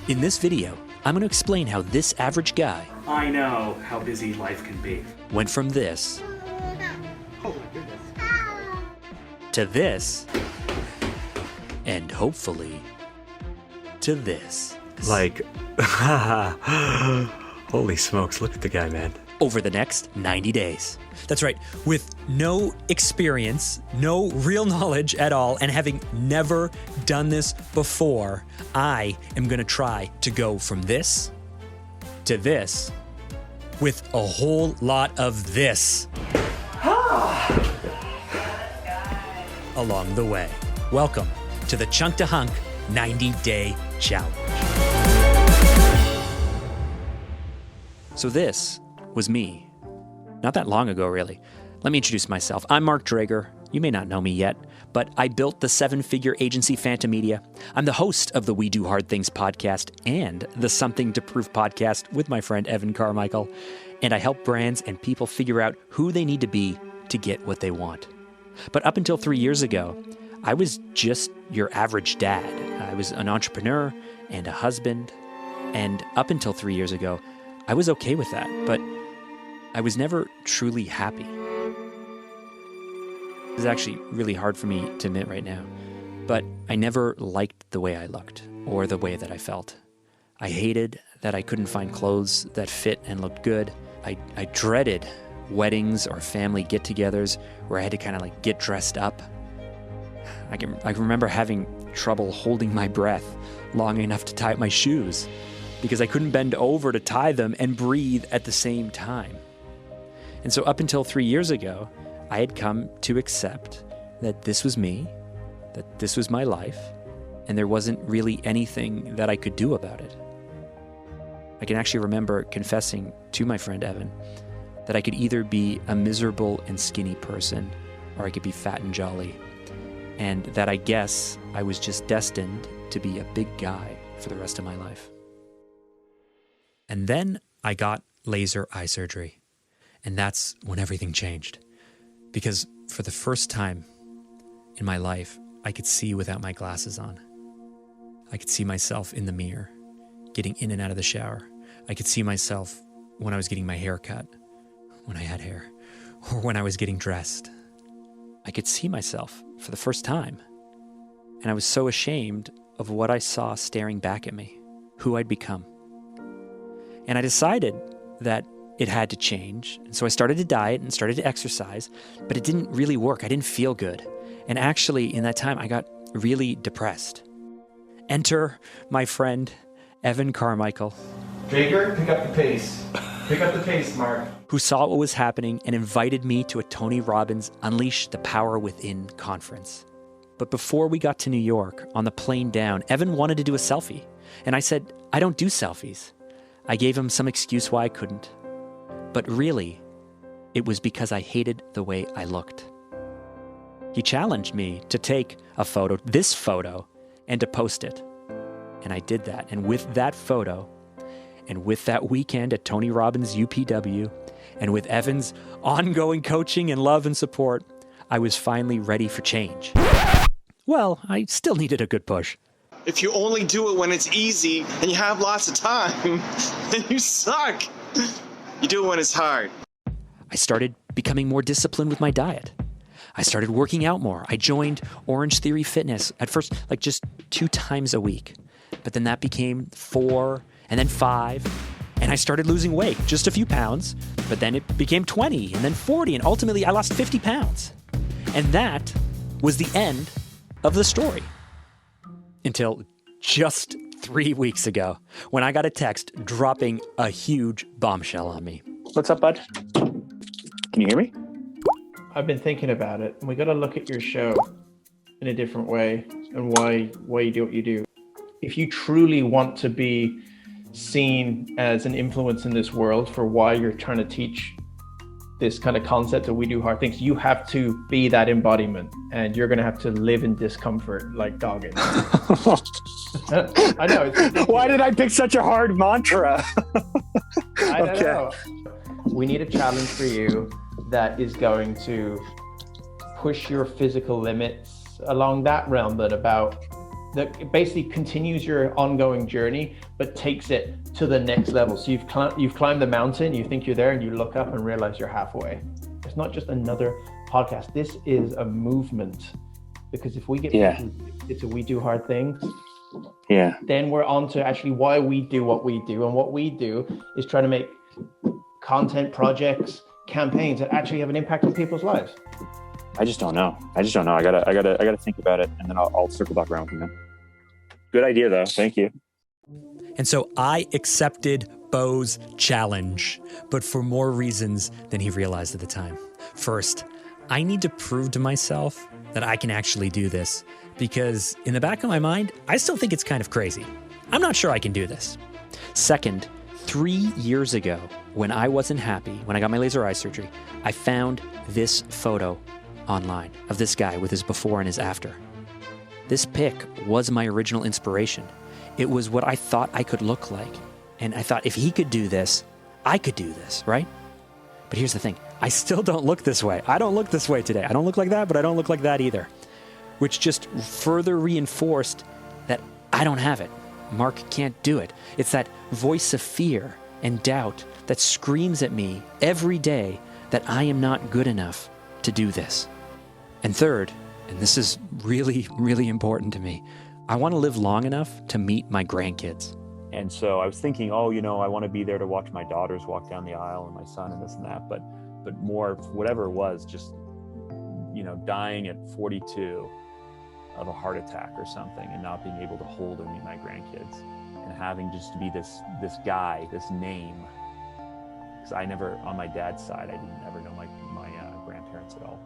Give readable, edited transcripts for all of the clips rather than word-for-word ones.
In this video, I'm going to explain how this average guy, I know how busy life can be, went from this to this, and hopefully to this. Like, holy smokes, look at the guy, man. Over the next 90 days. That's right, with no experience, no real knowledge at all, and having never done this before, I am gonna try to go from this to this with a whole lot of this along the way. Welcome to the Chunk to Hunk 90-Day Challenge. So this was me. Not that long ago, really. Let me introduce myself. I'm Mark Drager. You may not know me yet, but I built the seven-figure agency Phanta Media. I'm the host of the We Do Hard Things podcast and the Something to Prove podcast with my friend Evan Carmichael. And I help brands and people figure out who they need to be to get what they want. But up until 3 years ago, I was just your average dad. I was an entrepreneur and a husband. And up until 3 years ago, I was okay with that, but I was never truly happy. It's actually really hard for me to admit right now, but I never liked the way I looked or the way that I felt. I hated that I couldn't find clothes that fit and looked good. I dreaded weddings or family get-togethers where I had to kind of like get dressed up. I can remember having trouble holding my breath long enough to tie up my shoes because I couldn't bend over to tie them and breathe at the same time. And so up until 3 years ago, I had come to accept that this was me, that this was my life, and there wasn't really anything that I could do about it. I can actually remember confessing to my friend Evan that I could either be a miserable and skinny person or I could be fat and jolly, and that I guess I was just destined to be a big guy for the rest of my life. And then I got laser eye surgery. And that's when everything changed. Because for the first time in my life, I could see without my glasses on. I could see myself in the mirror, getting in and out of the shower. I could see myself when I was getting my hair cut, when I had hair, or when I was getting dressed. I could see myself for the first time. And I was so ashamed of what I saw staring back at me, who I'd become. And I decided that it had to change. And so I started to diet and started to exercise, but it didn't really work. I didn't feel good. And actually, in that time, I got really depressed. Enter my friend, Evan Carmichael. Drager, pick up the pace. Pick up the pace, Mark. Who saw what was happening and invited me to a Tony Robbins Unleash the Power Within conference. But before we got to New York, on the plane down, Evan wanted to do a selfie. And I said, I don't do selfies. I gave him some excuse why I couldn't. But really, it was because I hated the way I looked. He challenged me to take a photo, this photo, and to post it. And I did that. And with that photo, and with that weekend at Tony Robbins UPW, and with Evan's ongoing coaching and love and support, I was finally ready for change. Well, I still needed a good push. If you only do it when it's easy and you have lots of time, then you suck. You do it when it's hard. I started becoming more disciplined with my diet. I started working out more. I joined Orange Theory Fitness at first, like just 2 times a week. But then that became 4 and then 5. And I started losing weight, just a few pounds. But then it became 20 and then 40. And ultimately I lost 50 pounds. And that was the end of the story. Until just 3 weeks ago, when I got a text dropping a huge bombshell on me. What's up, bud? Can you hear me? I've been thinking about it, and we got to look at your show in a different way and why you do what you do. If you truly want to be seen as an influence in this world for why you're trying to teach this kind of concept that we do hard things, you have to be that embodiment, and you're going to have to live in discomfort like dogging. I know. Why did I pick such a hard mantra? I don't know. We need a challenge for you that is going to push your physical limits along that realm, but about that basically continues your ongoing journey, but takes it to the next level. So you've climbed the mountain, you think you're there, and you look up and realize you're halfway. It's not just another podcast. This is a movement, because if we get people we do hard things, then we're on to actually why we do what we do. And what we do is try to make content projects, campaigns that actually have an impact on people's lives. I just don't know. I gotta think about it, and then I'll circle back around with you, man. Good idea, though. Thank you. And so I accepted Bo's challenge, but for more reasons than he realized at the time. First, I need to prove to myself that I can actually do this, because in the back of my mind, I still think it's kind of crazy. I'm not sure I can do this. Second, 3 years ago, when I wasn't happy, when I got my laser eye surgery, I found this photo online of this guy with his before and his after. This pic was my original inspiration. It was what I thought I could look like. And I thought, if he could do this, I could do this, right? But here's the thing. I still don't look this way. I don't look this way today. I don't look like that, but I don't look like that either. Which just further reinforced that I don't have it. Mark can't do it. It's that voice of fear and doubt that screams at me every day that I am not good enough to do this. And third, and this is really, really important to me, I want to live long enough to meet my grandkids. And so I was thinking, I want to be there to watch my daughters walk down the aisle and my son and this and that, but more, whatever it was, just, dying at 42 of a heart attack or something and not being able to hold or meet my grandkids and having just to be this guy, this name. Because I never, on my dad's side, I didn't ever know my grandparents at all.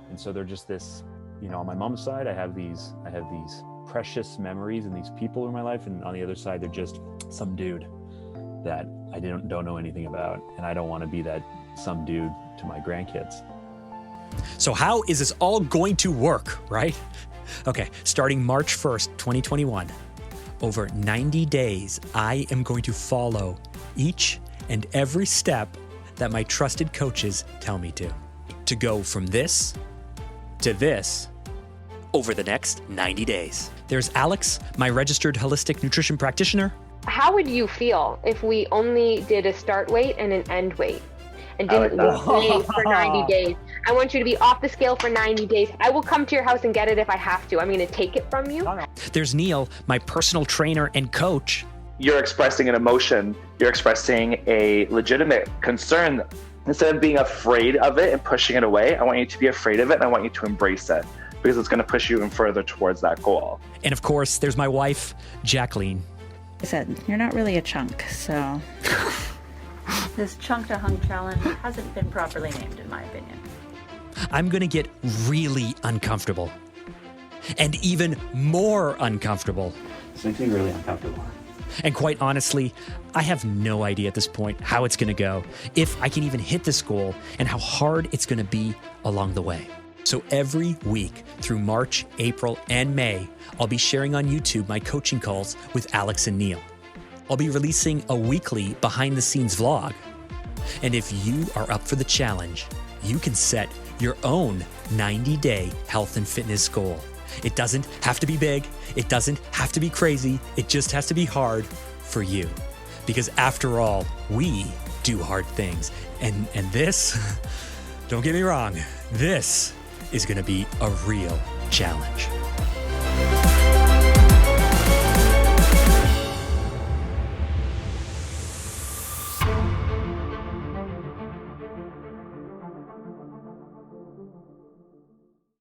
And so they're just this, on my mom's side, I have these precious memories and these people in my life. And on the other side, they're just some dude that I don't know anything about. And I don't want to be that some dude to my grandkids. So how is this all going to work, right? Okay, starting March 1st, 2021, over 90 days, I am going to follow each and every step that my trusted coaches tell me to go from this to this over the next 90 days. There's Alex, my registered holistic nutrition practitioner. How would you feel if we only did a start weight and an end weight and didn't weigh for 90 days? I want you to be off the scale for 90 days. I will come to your house and get it if I have to. I'm going to take it from you. There's Neil, my personal trainer and coach. You're expressing an emotion. You're expressing a legitimate concern. Instead of being afraid of it and pushing it away, I want you to be afraid of it and I want you to embrace it, because it's going to push you even further towards that goal. And of course, there's my wife, Jacqueline. I said, you're not really a chunk, so... This chunk to hunk challenge hasn't been properly named, in my opinion. I'm going to get really uncomfortable. And even more uncomfortable. This makes me really uncomfortable. And quite honestly, I have no idea at this point how it's going to go, if I can even hit this goal, and how hard it's going to be along the way. So every week through March, April, and May, I'll be sharing on YouTube my coaching calls with Alex and Neil. I'll be releasing a weekly behind-the-scenes vlog. And if you are up for the challenge, you can set your own 90-day health and fitness goal. It doesn't have to be big. It doesn't have to be crazy. It just has to be hard for you. Because after all, we do hard things. And this, don't get me wrong, this is going to be a real challenge.